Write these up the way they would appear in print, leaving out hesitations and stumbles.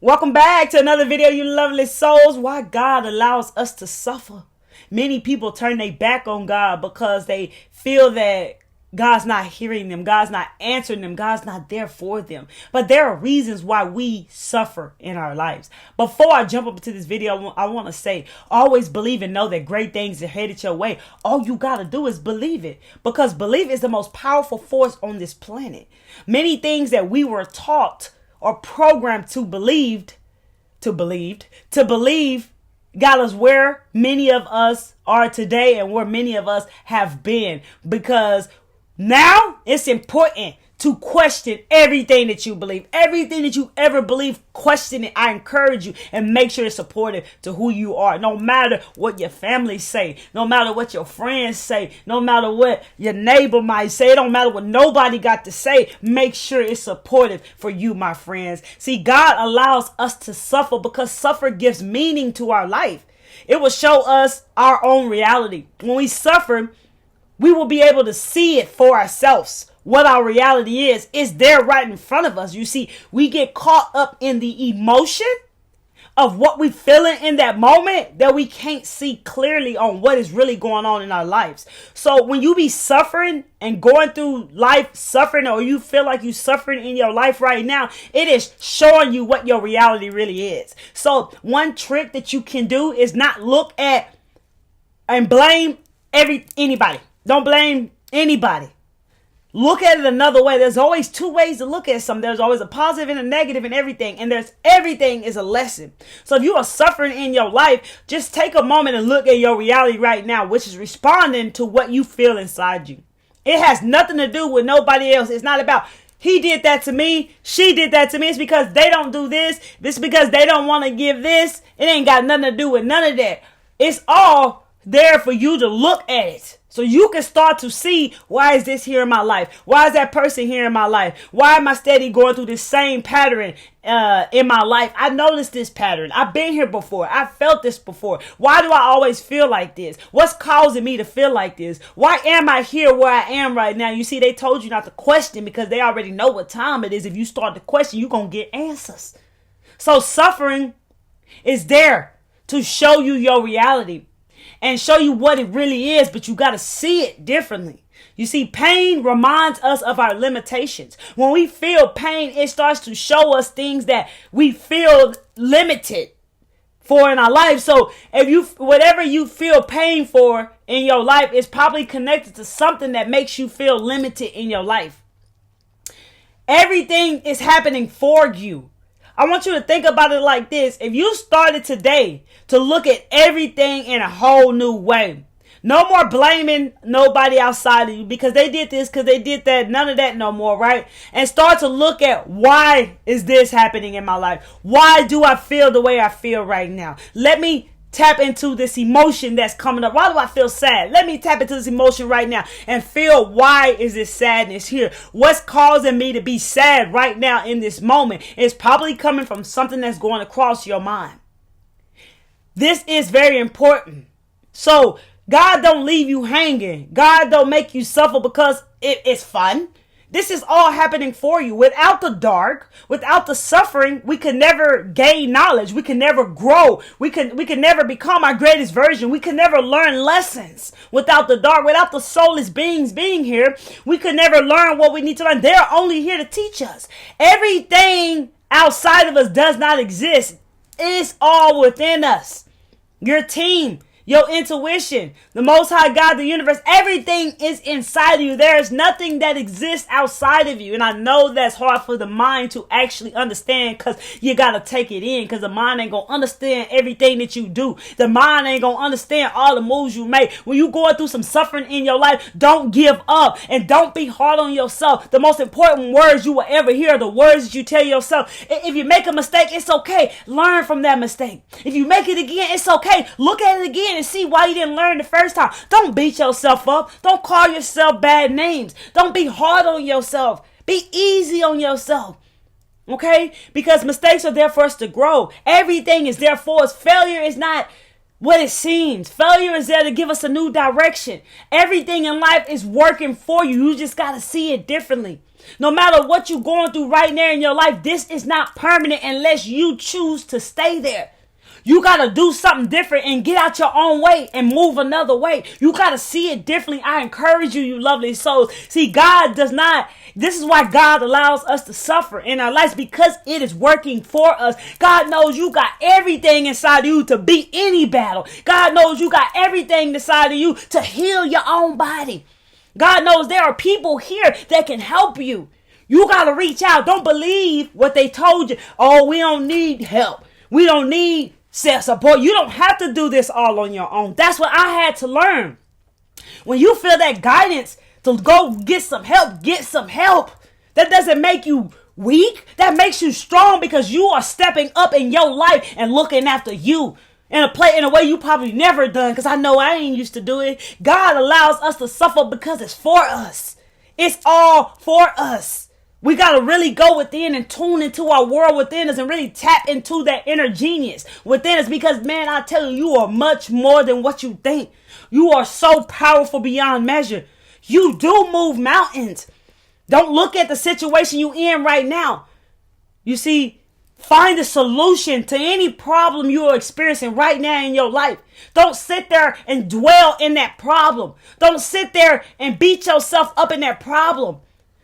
Welcome back to another video, you lovely souls. Why God allows us to suffer. Many people turn their back on God because they feel that God's not hearing them, God's not answering them, God's not there for them. But there are reasons why we suffer in our lives. Before I jump up into this video, I want to say, always believe and know that great things are headed your way. All you got to do is believe it, because belief is the most powerful force on this planet. Many things that we were taught or programmed to believe got us where many of us are today and where many of us have been, because now it's important to question everything that you believe, everything that you ever believe. Question it. I encourage you, and make sure it's supportive to who you are. No matter what your family say, no matter what your friends say, no matter what your neighbor might say, it don't matter what nobody got to say. Make sure it's supportive for you, my friends. See, God allows us to suffer because suffer gives meaning to our life. It will show us our own reality. When we suffer, we will be able to see it for ourselves. What our reality is there right in front of us. You see, we get caught up in the emotion of what we feeling in that moment that we can't see clearly on what is really going on in our lives. So when you be suffering and going through life suffering, or you feel like you suffering in your life right now, it is showing you what your reality really is. So one trick that you can do is not look at and blame anybody. Don't blame anybody. Look at it another way. There's always two ways to look at something. There's always a positive and a negative in everything. And everything is a lesson. So if you are suffering in your life, just take a moment and look at your reality right now, which is responding to what you feel inside you. It has nothing to do with nobody else. It's not about he did that to me, she did that to me. It's because they don't do this. This is because they don't want to give this. It ain't got nothing to do with none of that. It's all there for you to look at it. So you can start to see, why is this here in my life? Why is that person here in my life? Why am I steady going through this same pattern in my life? I noticed this pattern. I've been here before. I felt this before. Why do I always feel like this? What's causing me to feel like this? Why am I here where I am right now? You see, they told you not to question because they already know what time it is. If you start to question, you're going to get answers. So suffering is there to show you your reality and show you what it really is, but you got to see it differently. You see, pain reminds us of our limitations. When we feel pain, it starts to show us things that we feel limited for in our life. So whatever you feel pain for in your life is probably connected to something that makes you feel limited in your life. Everything is happening for you. I want you to think about it like this. If you started today to look at everything in a whole new way, no more blaming nobody outside of you because they did this, because they did that, none of that no more, right? And start to look at, why is this happening in my life? Why do I feel the way I feel right now? Let me tap into this emotion that's coming up. Why do I feel sad? Let me tap into this emotion right now and feel, why is this sadness here? What's causing me to be sad right now in this moment? It's probably coming from something that's going across your mind. This is very important. So God don't leave you hanging. God don't make you suffer because it's fun. This is all happening for you. Without the dark, without the suffering, we can never gain knowledge. We can never grow. We can never become our greatest version. We can never learn lessons without the dark. Without the soulless beings being here, we could never learn what we need to learn. They're only here to teach us. Everything outside of us does not exist. It's all within us. Your team, your intuition, the Most High God, the universe, everything is inside of you. There is nothing that exists outside of you. And I know that's hard for the mind to actually understand, because you got to take it in, because the mind ain't going to understand everything that you do. The mind ain't going to understand all the moves you make. When you going through some suffering in your life, don't give up and don't be hard on yourself. The most important words you will ever hear are the words that you tell yourself. If you make a mistake, it's okay. Learn from that mistake. If you make it again, it's okay. Look at it again and see why you didn't learn the first time. Don't beat yourself up. Don't call yourself bad names. Don't be hard on yourself. Be easy on yourself. Okay? Because mistakes are there for us to grow. Everything is there for us. Failure is not what it seems. Failure is there to give us a new direction. Everything in life is working for you. You just got to see it differently. No matter what you're going through right now in your life, this is not permanent unless you choose to stay there. You got to do something different and get out your own way and move another way. You got to see it differently. I encourage you, you lovely souls. See, God does not. This is why God allows us to suffer in our lives, because it is working for us. God knows you got everything inside of you to beat any battle. God knows you got everything inside of you to heal your own body. God knows there are people here that can help you. You got to reach out. Don't believe what they told you. Oh, we don't need help. We don't need self-support. You don't have to do this all on your own. That's what I had to learn. When you feel that guidance to go get some help, get some help. That doesn't make you weak. That makes you strong, because you are stepping up in your life and looking after you in a way you probably never done, because I know I ain't used to do it. God allows us to suffer because it's for us. It's all for us. We got to really go within and tune into our world within us and really tap into that inner genius within us, because, man, I tell you, you are much more than what you think. You are so powerful beyond measure. You do move mountains. Don't look at the situation you in right now. You see, find a solution to any problem you are experiencing right now in your life. Don't sit there and dwell in that problem. Don't sit there and beat yourself up in that problem.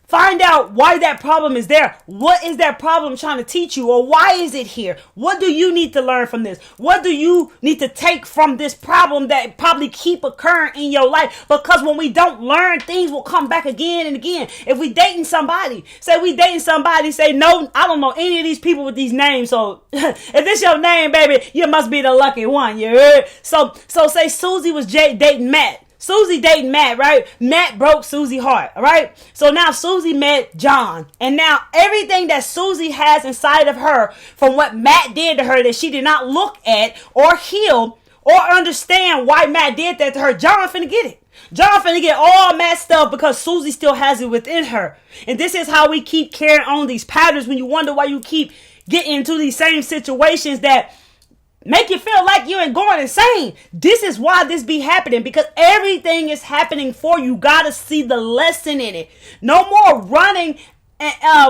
Find out why that problem is there. What is that problem trying to teach you? Or why is it here? What do you need to learn from this? What do you need to take from this problem that probably keep occurring in your life? Because when we don't learn, things will come back again and again. If we dating somebody, say no, I don't know any of these people with these names. So if this your name, baby, you must be the lucky one. You heard? So say Susie was dating Matt. Susie dating Matt, right? Matt broke Susie's heart, all right? So now Susie met John. And now everything that Susie has inside of her from what Matt did to her that she did not look at or heal or understand why Matt did that to her, John finna get it. John finna get all Matt's stuff because Susie still has it within her. And this is how we keep carrying on these patterns when you wonder why you keep getting into these same situations that make you feel like you ain't going insane. This is why this be happening, because everything is happening for you. You gotta see the lesson in it. No more running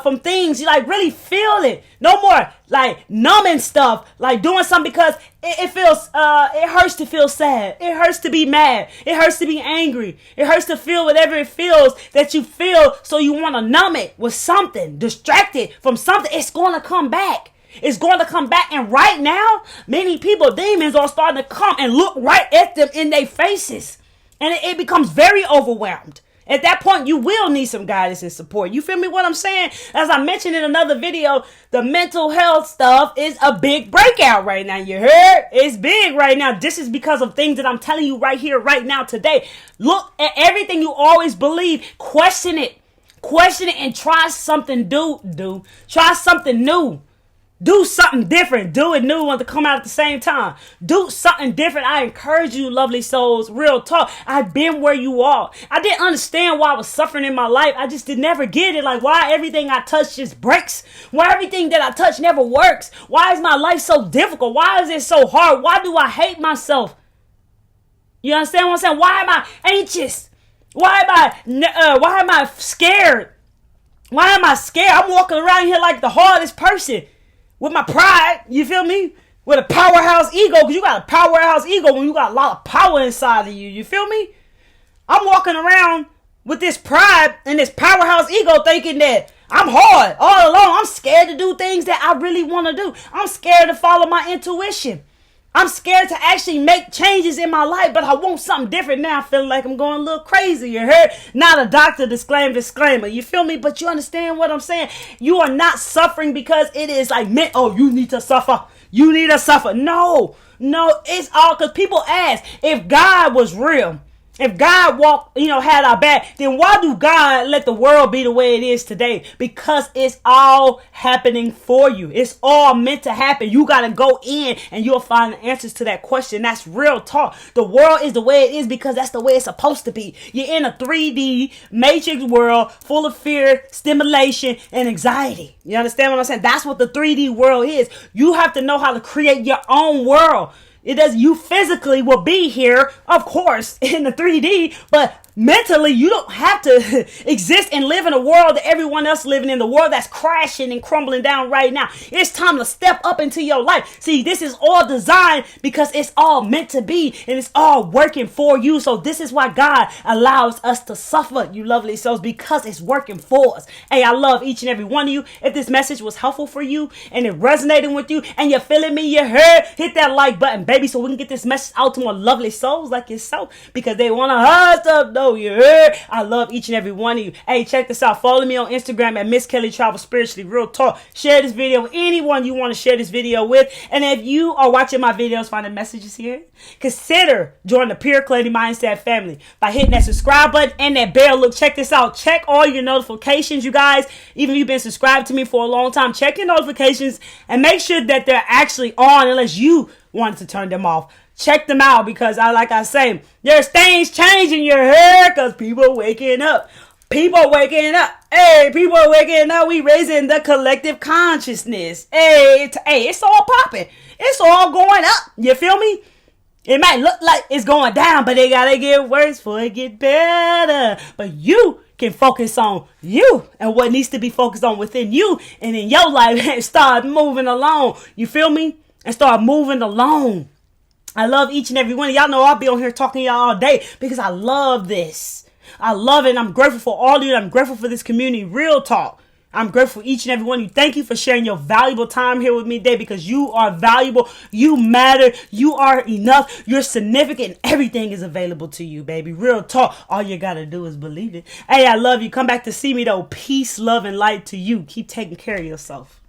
from things. You like really feel it. No more like numbing stuff, like doing something because it feels it hurts to feel sad. It hurts to be mad. It hurts to be angry. It hurts to feel whatever it feels that you feel, so you want to numb it with something, distracted from something. It's going to come back. It's going to come back. And right now, many people, demons are starting to come and look right at them in their faces. And it becomes very overwhelmed. At that point, you will need some guidance and support. You feel me what I'm saying? As I mentioned in another video, the mental health stuff is a big breakout right now. You heard? It's big right now. This is because of things that I'm telling you right here, right now, today. Look at everything you always believe. Question it. Question it and try something new. Try something new. Do something different. Do it new to come out at the same time. Do something different. I encourage you, lovely souls. Real talk. I've been where you are. I didn't understand why I was suffering in my life. I just did never get it. Like, why everything I touch just breaks? Why everything that I touch never works? Why is my life so difficult? Why is it so hard? Why do I hate myself? You understand what I'm saying? Why am I anxious? Why am I scared? Why am I scared? I'm walking around here like the hardest person. With my pride, you feel me? With a powerhouse ego, because you got a powerhouse ego when you got a lot of power inside of you. You feel me? I'm walking around with this pride and this powerhouse ego thinking that I'm hard all along. I'm scared to do things that I really want to do. I'm scared to follow my intuition. I'm scared to actually make changes in my life, but I want something different now. I feel like I'm going a little crazy. You heard? Not a doctor, disclaimer. You feel me? But you understand what I'm saying? You are not suffering because it is like, man, oh, you need to suffer. You need to suffer. No, it's all because people ask, if God was real, if God had our back, then why do God let the world be the way it is today? Because it's all happening for you. It's all meant to happen. You got to go in and you'll find the answers to that question. That's real talk. The world is the way it is because that's the way it's supposed to be. You're in a 3D matrix world full of fear, stimulation, and anxiety. You understand what I'm saying? That's what the 3D world is. You have to know how to create your own world. It does. You physically will be here, of course, in the 3D, but mentally, you don't have to exist and live in a world that everyone else living in, the world that's crashing and crumbling down right now. It's time to step up into your life. See, this is all designed because it's all meant to be and it's all working for you. So this is why God allows us to suffer, you lovely souls, because it's working for us. Hey, I love each and every one of you. If this message was helpful for you and it resonated with you and you're feeling me, you heard, hit that like button, baby, so we can get this message out to more lovely souls like yourself, because they want to hug stuff, though. You heard? I love each and every one of you. Hey, check this out. Follow me on Instagram at Miss Kelly Travel Spiritually. Real talk. Share this video with anyone you want to share this video with. And if you are watching my videos, finding messages here, consider joining the Pure Clarity Mindset family by hitting that subscribe button and that bell. Look, check this out. Check all your notifications, you guys. Even if you've been subscribed to me for a long time, check your notifications and make sure that they're actually on, unless you wanted to turn them off. Check them out, because like I say, there's things changing your hair, because people waking up. People waking up. Hey, people are waking up. We raising the collective consciousness. Hey, it's all popping. It's all going up. You feel me? It might look like it's going down, but it gotta get worse before it get better. But you can focus on you and what needs to be focused on within you and in your life, and start moving along. You feel me? And start moving along. I love each and every one of y'all. Know I'll be on here talking to y'all all day because I love this. I love it. And I'm grateful for all of you. I'm grateful for this community. Real talk. I'm grateful for each and every one of you. Thank you for sharing your valuable time here with me today, because you are valuable. You matter. You are enough. You're significant. Everything is available to you, baby. Real talk. All you got to do is believe it. Hey, I love you. Come back to see me, though. Peace, love, and light to you. Keep taking care of yourself.